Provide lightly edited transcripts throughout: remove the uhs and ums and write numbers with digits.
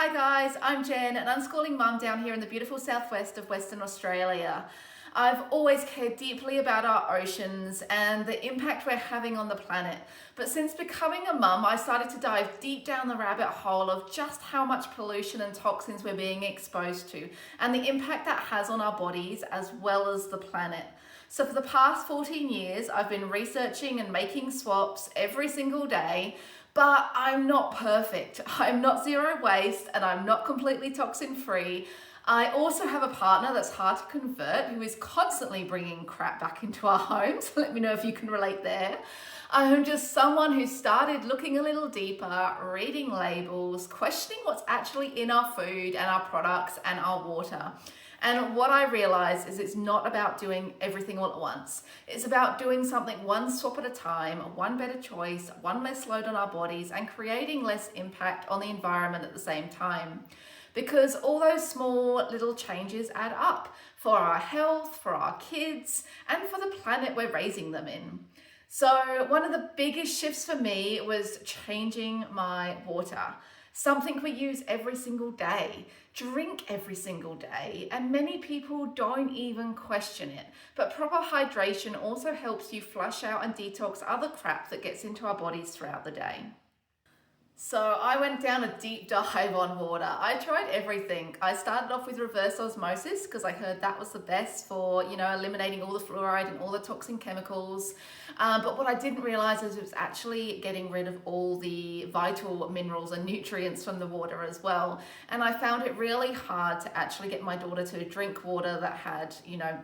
Hi guys, I'm Jen, an unschooling mum down here in the beautiful southwest of Western Australia. I've always cared deeply about our oceans and the impact we're having on the planet. But since becoming a mum, I started to dive deep down the rabbit hole of just how much pollution and toxins we're being exposed to and the impact that has on our bodies as well as the planet. So for the past 14 years, I've been researching and making swaps every single day. But I'm not perfect. I'm not zero waste and I'm not completely toxin free. I also have a partner that's hard to convert who is constantly bringing crap back into our homes. Let me know if you can relate there. I'm just someone who started looking a little deeper, reading labels, questioning what's actually in our food and our products and our water. And what I realized is it's not about doing everything all at once. It's about doing something one swap at a time, one better choice, one less load on our bodies, and creating less impact on the environment at the same time. Because all those small little changes add up for our health, for our kids, and for the planet we're raising them in. So one of the biggest shifts for me was changing my water. Something we use every single day, drink every single day, and many people don't even question it. But proper hydration also helps you flush out and detox other crap that gets into our bodies throughout the day. So I went down a deep dive on water. I tried everything. I started off with reverse osmosis because I heard that was the best for, eliminating all the fluoride and all the toxin chemicals. But what I didn't realize is it was actually getting rid of all the vital minerals and nutrients from the water as well. And I found it really hard to actually get my daughter to drink water that had,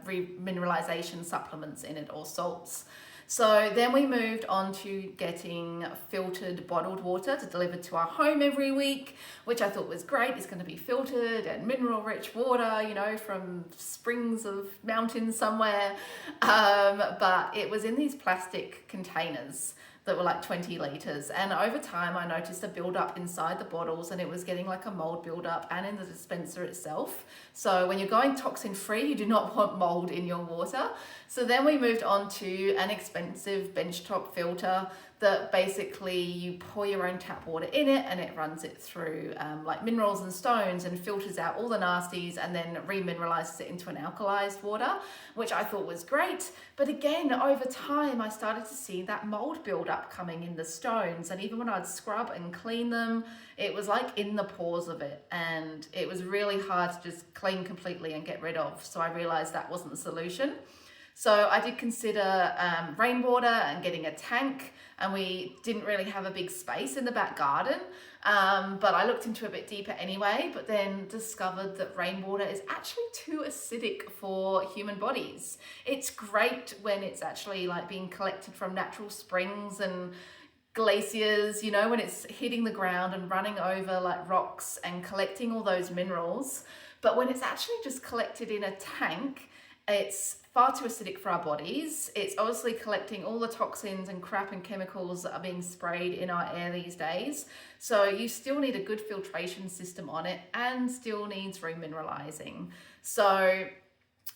remineralization supplements in it or salts. So then we moved on to getting filtered bottled water to deliver to our home every week, which I thought was great. It's going to be filtered and mineral rich water, from springs of mountains somewhere. But it was in these plastic containers that were like 20 litres. And over time, I noticed a buildup inside the bottles and it was getting like a mold buildup and in the dispenser itself. So when you're going toxin free, you do not want mold in your water. So then we moved on to an expensive benchtop filter that basically you pour your own tap water in it and it runs it through like minerals and stones and filters out all the nasties and then remineralizes it into an alkalized water, which I thought was great. But again, over time, I started to see that mold buildup coming in the stones. And even when I'd scrub and clean them, it was like in the pores of it. And it was really hard to just clean completely and get rid of. So I realized that wasn't the solution. So I did consider rainwater and getting a tank, and we didn't really have a big space in the back garden, but I looked into it a bit deeper anyway, but then discovered that rainwater is actually too acidic for human bodies. It's great when it's actually like being collected from natural springs and glaciers, when it's hitting the ground and running over like rocks and collecting all those minerals. But when it's actually just collected in a tank, it's far too acidic for our bodies. It's obviously collecting all the toxins and crap and chemicals that are being sprayed in our air these days. So you still need a good filtration system on it and still needs remineralizing. So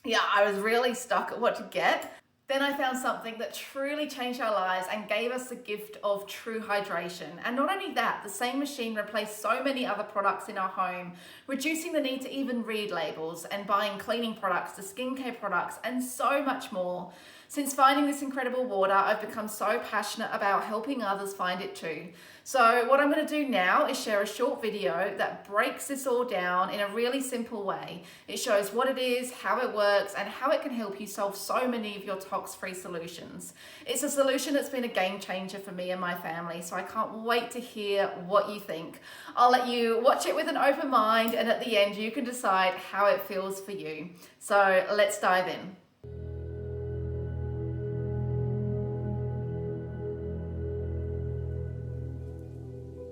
yeah, I was really stuck at what to get. Then I found something that truly changed our lives and gave us the gift of true hydration. And not only that, the same machine replaced so many other products in our home, reducing the need to even read labels and buying cleaning products to skincare products and so much more. Since finding this incredible water, I've become so passionate about helping others find it too. So what I'm going to do now is share a short video that breaks this all down in a really simple way. It shows what it is, how it works, and how it can help you solve so many of your tox-free solutions. It's a solution that's been a game changer for me and my family, so I can't wait to hear what you think. I'll let you watch it with an open mind, and at the end you can decide how it feels for you. So let's dive in.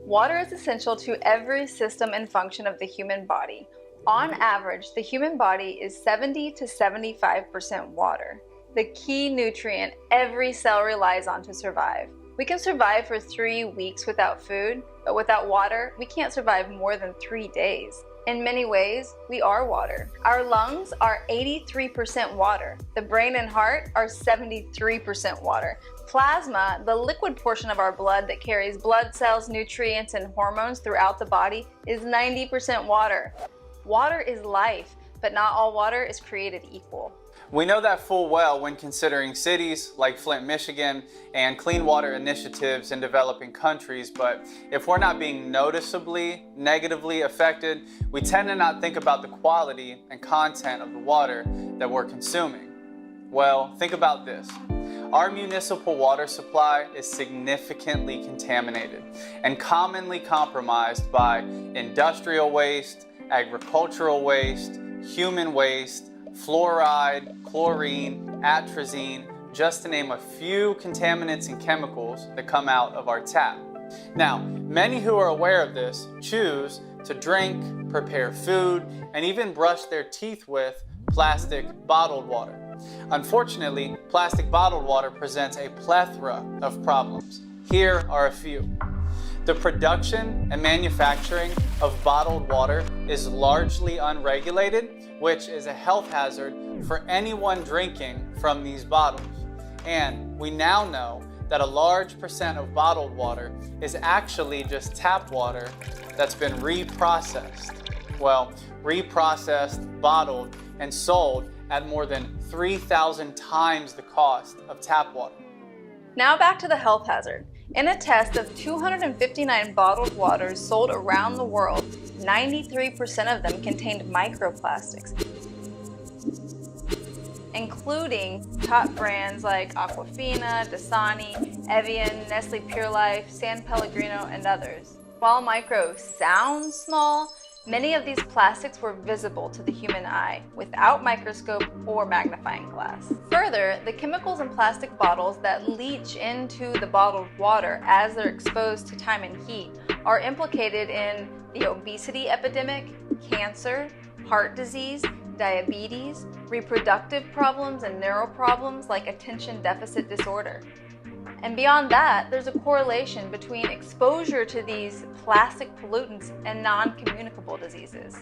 Water is essential to every system and function of the human body. On average, the human body is 70 to 75% water, the key nutrient every cell relies on to survive. We can survive for 3 weeks without food, but without water, we can't survive more than 3 days. In many ways, we are water. Our lungs are 83% water. The brain and heart are 73% water. Plasma, the liquid portion of our blood that carries blood cells, nutrients, and hormones throughout the body, is 90% water. Water is life, but not all water is created equal. We know that full well when considering cities like Flint, Michigan, and clean water initiatives in developing countries, but if we're not being noticeably negatively affected, we tend to not think about the quality and content of the water that we're consuming. Well, think about this. Our municipal water supply is significantly contaminated and commonly compromised by industrial waste, agricultural waste, human waste, fluoride, chlorine, atrazine, just to name a few contaminants and chemicals that come out of our tap. Now, many who are aware of this choose to drink, prepare food, and even brush their teeth with plastic bottled water. Unfortunately, plastic bottled water presents a plethora of problems. Here are a few. The production and manufacturing of bottled water is largely unregulated, which is a health hazard for anyone drinking from these bottles. And we now know that a large percent of bottled water is actually just tap water that's been reprocessed. Well, reprocessed, bottled, and sold at more than 3,000 times the cost of tap water. Now back to the health hazard. In a test of 259 bottled waters sold around the world, 93% of them contained microplastics, including top brands like Aquafina, Dasani, Evian, Nestle Pure Life, San Pellegrino, and others. While micro sounds small, many of these plastics were visible to the human eye without microscope or magnifying glass. Further, the chemicals in plastic bottles that leach into the bottled water as they're exposed to time and heat are implicated in the obesity epidemic, cancer, heart disease, diabetes, reproductive problems, and neural problems like attention deficit disorder. And beyond that, there's a correlation between exposure to these plastic pollutants and non-communicable diseases.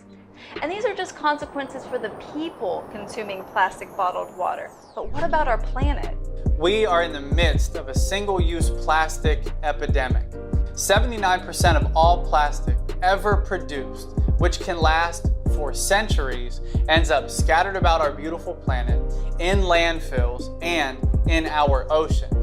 And these are just consequences for the people consuming plastic bottled water. But what about our planet? We are in the midst of a single-use plastic epidemic. 79% of all plastic ever produced, which can last for centuries, ends up scattered about our beautiful planet, in landfills, and in our oceans.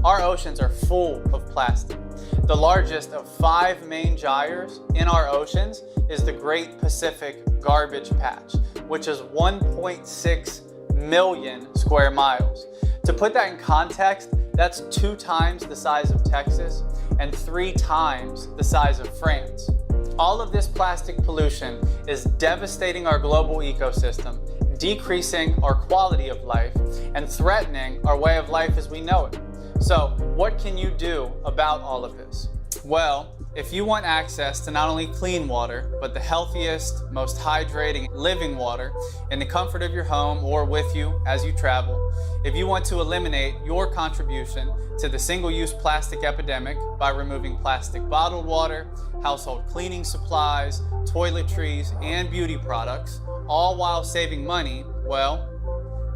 Our oceans are full of plastic. The largest of 5 main gyres in our oceans is the Great Pacific Garbage Patch, which is 1.6 million square miles. To put that in context, that's 2 times the size of Texas and 3 times the size of France. All of this plastic pollution is devastating our global ecosystem, decreasing our quality of life, and threatening our way of life as we know it. So, what can you do about all of this? Well, if you want access to not only clean water, but the healthiest, most hydrating living water in the comfort of your home or with you as you travel, if you want to eliminate your contribution to the single-use plastic epidemic by removing plastic bottled water, household cleaning supplies, toiletries, and beauty products, all while saving money, well,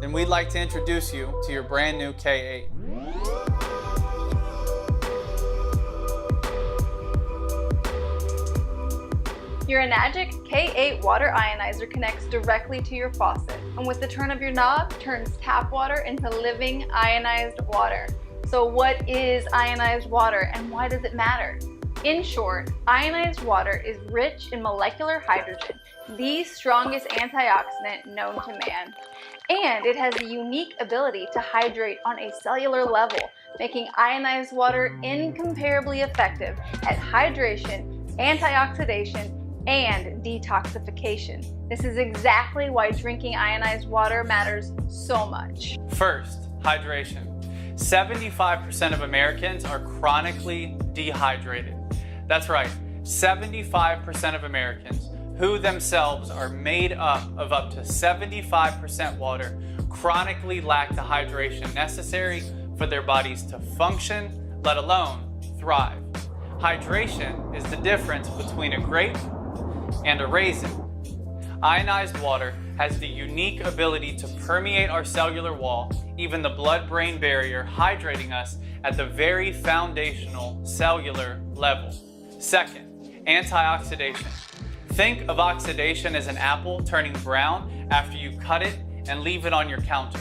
then we'd like to introduce you to your brand new K8. Your enagic K8 water ionizer connects directly to your faucet, and with the turn of your knob, turns tap water into living ionized water. So what is ionized water and why does it matter? In short, ionized water is rich in molecular hydrogen, the strongest antioxidant known to man. And it has the unique ability to hydrate on a cellular level, making ionized water incomparably effective at hydration, antioxidation, and detoxification. This is exactly why drinking ionized water matters so much. First, hydration. 75% of Americans are chronically dehydrated. That's right, 75% of Americans, who themselves are made up to 75% water, chronically lack the hydration necessary for their bodies to function, let alone thrive. Hydration is the difference between a grape and a raisin. Ionized water has the unique ability to permeate our cellular wall, even the blood-brain barrier, hydrating us at the very foundational cellular level. Second, antioxidation. Think of oxidation as an apple turning brown after you cut it and leave it on your counter.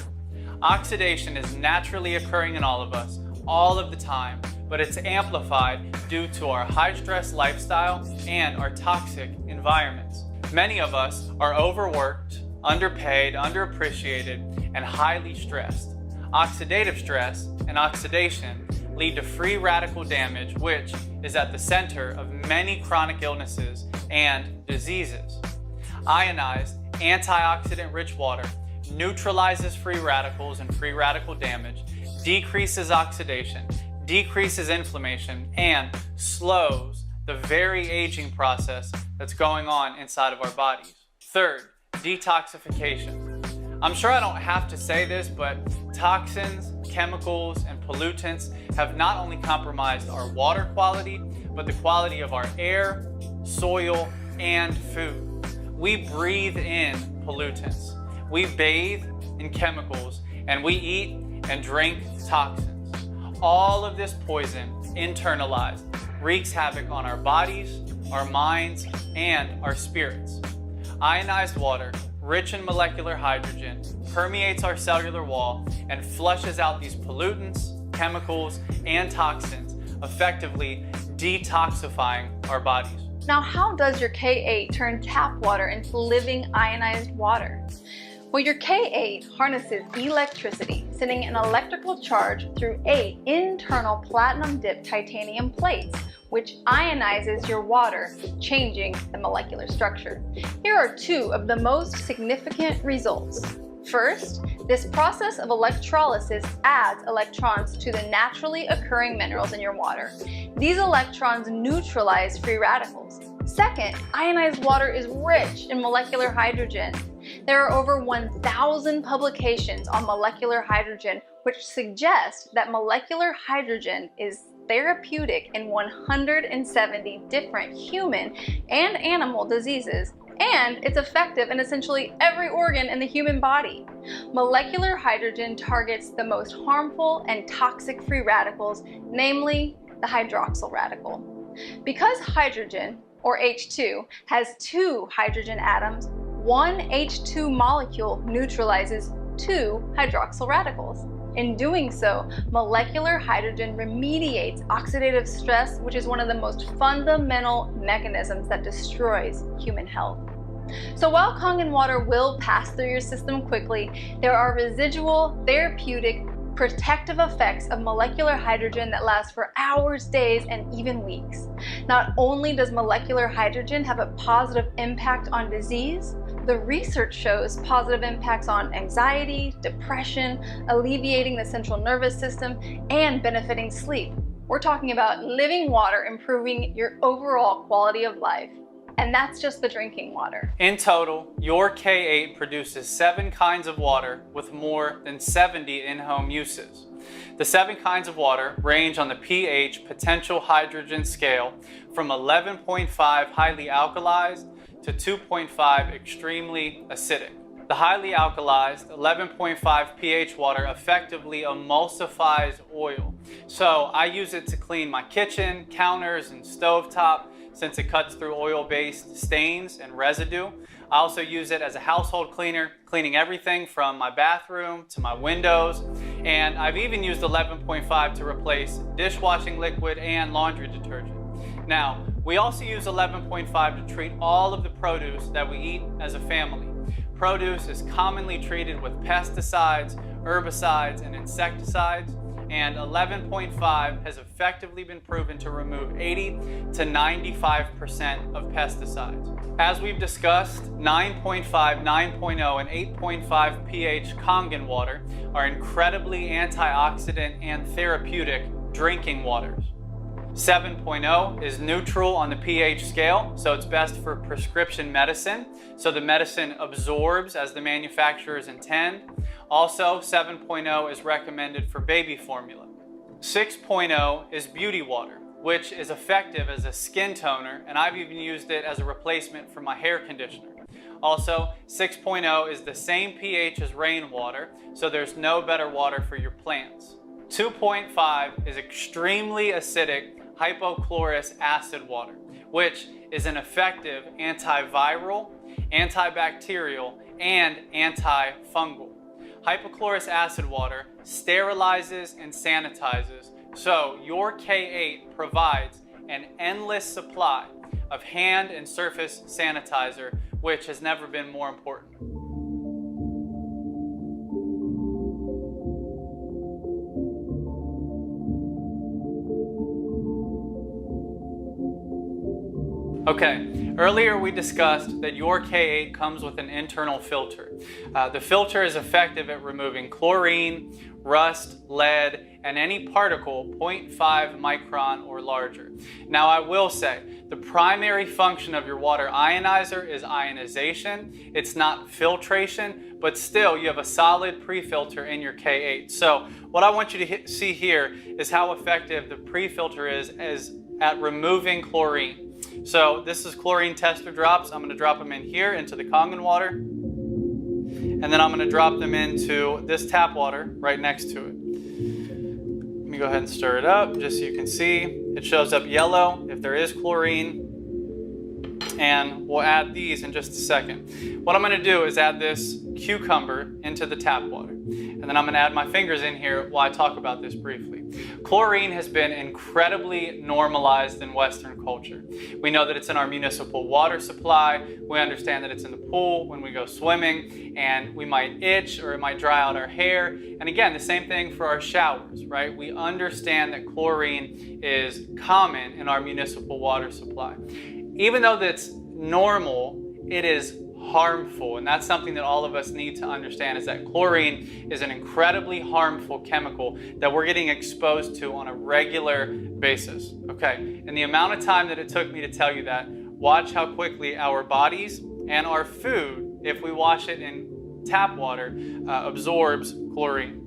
Oxidation is naturally occurring in all of us, all of the time, but it's amplified due to our high-stress lifestyle and our toxic environments. Many of us are overworked, underpaid, underappreciated, and highly stressed. Oxidative stress and oxidation lead to free radical damage, which is at the center of many chronic illnesses and diseases. Ionized, antioxidant-rich water neutralizes free radicals and free radical damage, decreases oxidation, decreases inflammation, and slows the very aging process that's going on inside of our bodies. Third, detoxification. I'm sure I don't have to say this, but toxins, chemicals, and pollutants have not only compromised our water quality, but the quality of our air, soil, and food. We breathe in pollutants. We bathe in chemicals, and we eat and drink toxins. All of this poison, internalized, wreaks havoc on our bodies, our minds, and our spirits. Ionized water, rich in molecular hydrogen, permeates our cellular wall and flushes out these pollutants, chemicals, and toxins, effectively detoxifying our bodies. Now, how does your K8 turn tap water into living ionized water? Well, your K8 harnesses electricity, sending an electrical charge through 8 internal platinum-dipped titanium plates, which ionizes your water, changing the molecular structure. Here are 2 of the most significant results. First, this process of electrolysis adds electrons to the naturally occurring minerals in your water. These electrons neutralize free radicals. Second, ionized water is rich in molecular hydrogen. There are over 1,000 publications on molecular hydrogen, which suggest that molecular hydrogen is therapeutic in 170 different human and animal diseases, and it's effective in essentially every organ in the human body. Molecular hydrogen targets the most harmful and toxic free radicals, namely the hydroxyl radical. Because hydrogen, or H2, has 2 hydrogen atoms, one H2 molecule neutralizes 2 hydroxyl radicals. In doing so, molecular hydrogen remediates oxidative stress, which is one of the most fundamental mechanisms that destroys human health. So while kangen water will pass through your system quickly, there are residual, therapeutic, protective effects of molecular hydrogen that last for hours, days, and even weeks. Not only does molecular hydrogen have a positive impact on disease, the research shows positive impacts on anxiety, depression, alleviating the central nervous system, and benefiting sleep. We're talking about living water improving your overall quality of life. And that's just the drinking water. In total, your K8 produces 7 kinds of water with more than 70 in-home uses. The 7 kinds of water range on the pH potential hydrogen scale from 11.5 highly alkalized to 2.5 extremely acidic. The highly alkalized 11.5 pH water effectively emulsifies oil. So I use it to clean my kitchen, counters, and stovetop, since it cuts through oil-based stains and residue. I also use it as a household cleaner, cleaning everything from my bathroom to my windows. And I've even used 11.5 to replace dishwashing liquid and laundry detergent. Now, we also use 11.5 to treat all of the produce that we eat as a family. Produce is commonly treated with pesticides, herbicides, and insecticides, and 11.5 has effectively been proven to remove 80 to 95% of pesticides. As we've discussed, 9.5, 9.0, and 8.5 pH kangen water are incredibly antioxidant and therapeutic drinking waters. 7.0 is neutral on the pH scale, so it's best for prescription medicine, so the medicine absorbs as the manufacturers intend. Also, 7.0 is recommended for baby formula. 6.0 is beauty water, which is effective as a skin toner, and I've even used it as a replacement for my hair conditioner. Also, 6.0 is the same pH as rainwater, so there's no better water for your plants. 2.5 is extremely acidic hypochlorous acid water, which is an effective antiviral, antibacterial, and antifungal. Hypochlorous acid water sterilizes and sanitizes, so your K8 provides an endless supply of hand and surface sanitizer, which has never been more important. Okay, earlier we discussed that your K8 comes with an internal filter. The filter is effective at removing chlorine, rust, lead, and any particle 0.5 micron or larger. Now I will say, the primary function of your water ionizer is ionization. It's not filtration, but still you have a solid pre-filter in your K8. So what I want you to see here is how effective the pre-filter is at removing chlorine. So this is chlorine tester drops. I'm going to drop them in here into the kangen water. And then I'm going to drop them into this tap water right next to it. Let me go ahead and stir it up just so you can see. It shows up yellow if there is chlorine. And we'll add these in just a second. What I'm going to do is add this cucumber into the tap water. And then I'm going to add my fingers in here while I talk about this briefly. Chlorine has been incredibly normalized in Western culture. We know that it's in our municipal water supply. We understand that it's in the pool when we go swimming, and we might itch or it might dry out our hair. And again, the same thing for our showers, right? We understand that chlorine is common in our municipal water supply. Even though that's normal, it is harmful, and that's something that all of us need to understand, is that chlorine is an incredibly harmful chemical that we're getting exposed to on a regular basis. Okay, and the amount of time that it took me to tell you that, watch how quickly our bodies and our food, if we wash it in tap water, absorbs chlorine.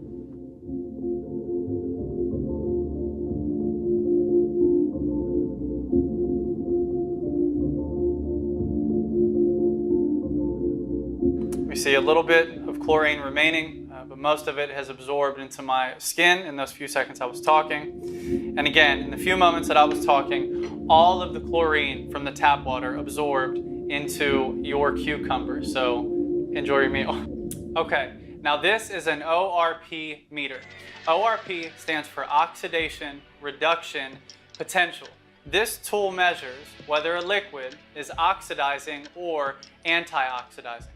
We see a little bit of chlorine remaining, but most of it has absorbed into my skin in those few seconds I was talking. And again, in the few moments that I was talking, all of the chlorine from the tap water absorbed into your cucumber. So enjoy your meal. Okay, now this is an ORP meter. ORP stands for oxidation reduction potential. This tool measures whether a liquid is oxidizing or antioxidizing.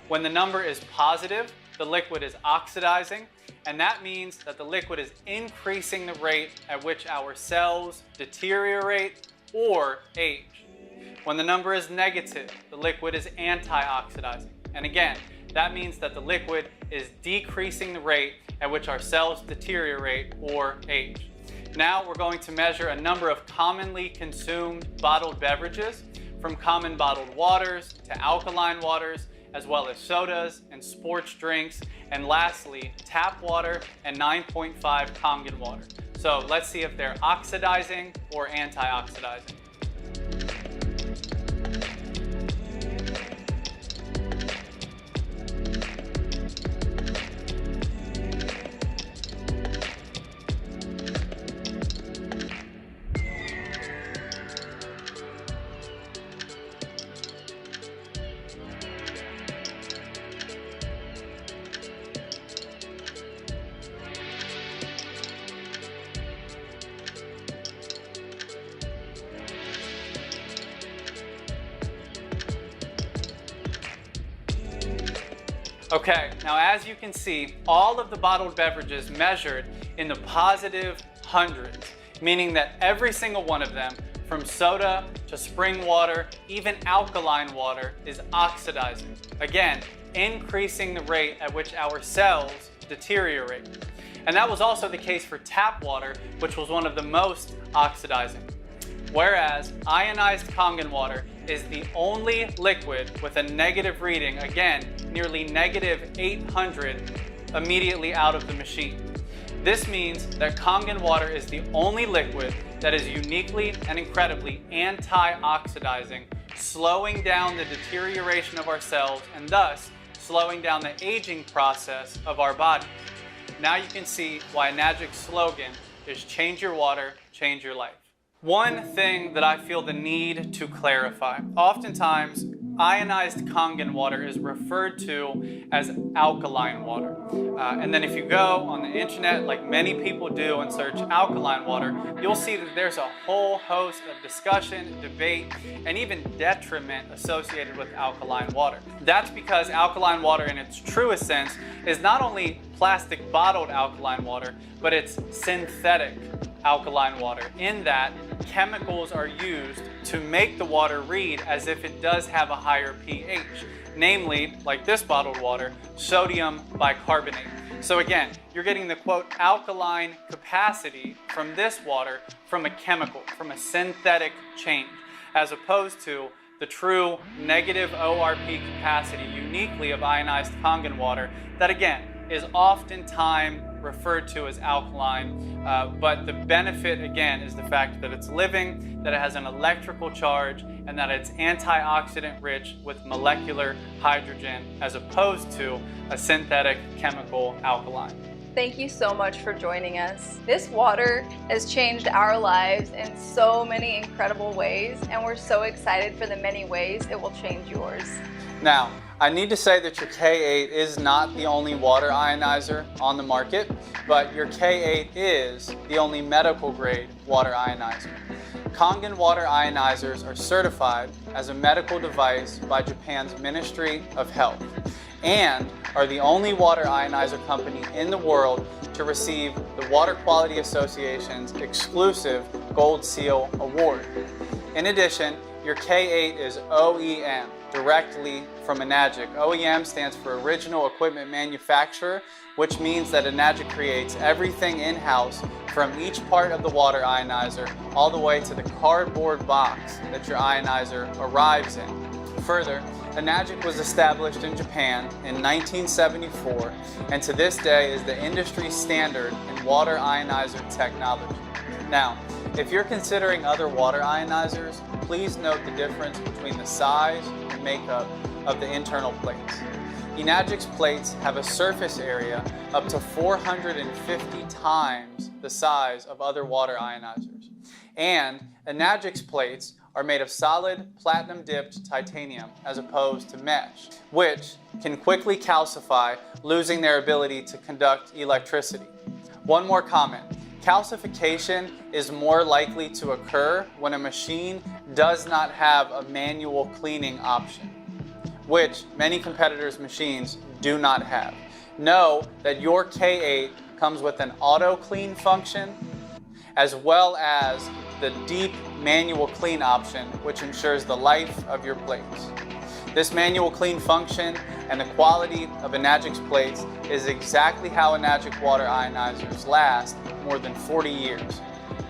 When the number is positive, the liquid is oxidizing, and that means that the liquid is increasing the rate at which our cells deteriorate or age. When the number is negative, the liquid is antioxidizing. And again, that means that the liquid is decreasing the rate at which our cells deteriorate or age. Now we're going to measure a number of commonly consumed bottled beverages, from common bottled waters to alkaline waters, as well as sodas and sports drinks, and lastly, tap water and 9.5 kangen water. So let's see if they're oxidizing or antioxidizing. Okay, now as you can see, all of the bottled beverages measured in the positive hundreds, meaning that every single one of them, from soda to spring water, even alkaline water, is oxidizing. Again, increasing the rate at which our cells deteriorate. And that was also the case for tap water, which was one of the most oxidizing. Whereas ionized kangen water is the only liquid with a negative reading, again, nearly negative 800 immediately out of the machine. This means that kangen water is the only liquid that is uniquely and incredibly anti-oxidizing, slowing down the deterioration of our cells and thus slowing down the aging process of our body. now you can see why Enagic's slogan is change your water, change your life. One thing that I feel the need to clarify, oftentimes ionized kangen water is referred to as alkaline water. And then if you go on the internet, like many people do, and search alkaline water, you'll see that there's a whole host of discussion, debate, and even detriment associated with alkaline water. That's because alkaline water in its truest sense is not only plastic bottled alkaline water, but it's synthetic alkaline water, in that chemicals are used to make the water read as if it does have a higher pH, namely, like this bottled water, sodium bicarbonate. So again, you're getting the quote alkaline capacity from this water from a chemical, from a synthetic change, as opposed to the true negative ORP capacity uniquely of ionized kangen water that again is oftentimes referred to as alkaline, but the benefit again is the fact that it's living, that it has an electrical charge, and that it's antioxidant rich with molecular hydrogen as opposed to a synthetic chemical alkaline. Thank you so much for joining us. This water has changed our lives in so many incredible ways, and we're so excited for the many ways it will change yours. Now, I need to say that your K8 is not the only water ionizer on the market, but your K8 is the only medical grade water ionizer. Kangen water ionizers are certified as a medical device by Japan's Ministry of Health and are the only water ionizer company in the world to receive the Water Quality Association's exclusive Gold Seal Award. In addition, your K8 is OEM, directly from Enagic. OEM stands for Original Equipment Manufacturer, which means that Enagic creates everything in-house from each part of the water ionizer all the way to the cardboard box that your ionizer arrives in. Further, Enagic was established in Japan in 1974 and to this day is the industry standard in water ionizer technology. Now, if you're considering other water ionizers, please note the difference between the size and makeup of the internal plates. Enagic's plates have a surface area up to 450 times the size of other water ionizers. And Enagic's plates are made of solid platinum-dipped titanium as opposed to mesh, which can quickly calcify, losing their ability to conduct electricity. One more comment. Calcification is more likely to occur when a machine does not have a manual cleaning option, which many competitors' machines do not have. Know that your K8 comes with an auto clean function as well as the deep manual clean option, which ensures the life of your plates. This manual clean function and the quality of Enagic's plates is exactly how Enagic water ionizers last more than 40 years.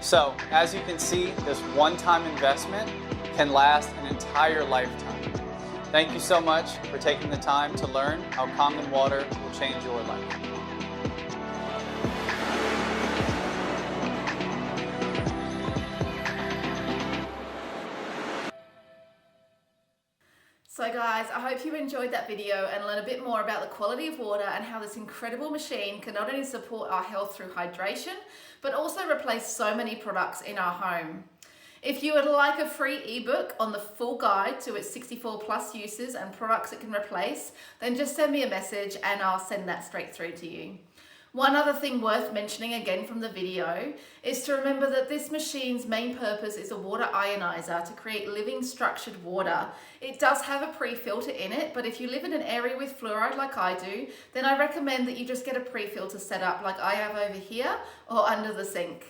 So, as you can see, this one-time investment can last an entire lifetime. Thank you so much for taking the time to learn how kangen water will change your life. So guys, I hope you enjoyed that video and learned a bit more about the quality of water and how this incredible machine can not only support our health through hydration, but also replace so many products in our home. If you would like a free ebook on the full guide to its 64 plus uses and products it can replace, then just send me a message and I'll send that straight through to you. One other thing worth mentioning again from the video is to remember that this machine's main purpose is a water ionizer to create living structured water. It does have a pre-filter in it, but if you live in an area with fluoride like I do, then I recommend that you just get a pre-filter set up like I have over here or under the sink.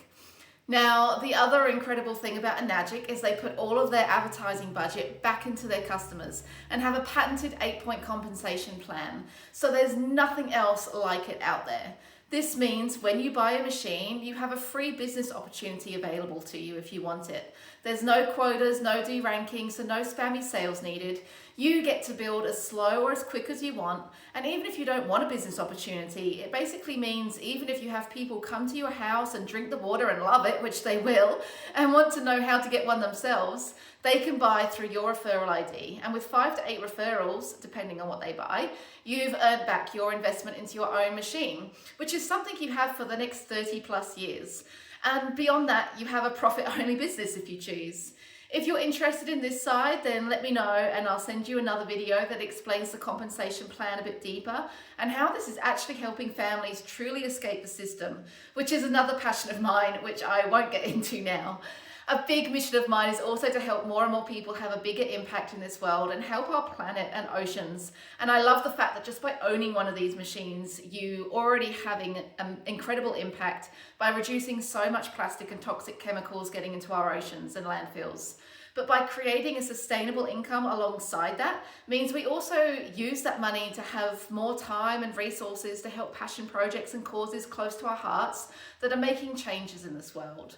Now, the other incredible thing about Enagic is they put all of their advertising budget back into their customers and have a patented 8-point compensation plan. So there's nothing else like it out there. This means when you buy a machine, you have a free business opportunity available to you if you want it. There's no quotas, no deranking, so no spammy sales needed. You get to build as slow or as quick as you want. And even if you don't want a business opportunity, it basically means even if you have people come to your house and drink the water and love it, which they will, and want to know how to get one themselves, they can buy through your referral ID. And with 5 to 8 referrals, depending on what they buy, you've earned back your investment into your own machine, which is something you have for the next 30 plus years. And beyond that, you have a profit-only business if you choose. If you're interested in this side, then let me know and I'll send you another video that explains the compensation plan a bit deeper and how this is actually helping families truly escape the system, which is another passion of mine, which I won't get into now. A big mission of mine is also to help more and more people have a bigger impact in this world and help our planet and oceans. And I love the fact that just by owning one of these machines, you already having an incredible impact by reducing so much plastic and toxic chemicals getting into our oceans and landfills. But by creating a sustainable income alongside that means we also use that money to have more time and resources to help passion projects and causes close to our hearts that are making changes in this world.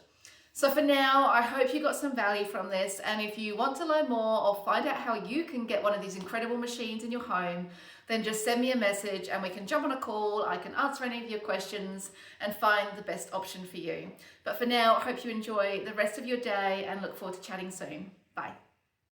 So for now, I hope you got some value from this, and if you want to learn more or find out how you can get one of these incredible machines in your home, then just send me a message and we can jump on a call. I can answer any of your questions and find the best option for you. But for now, I hope you enjoy the rest of your day and look forward to chatting soon. Bye.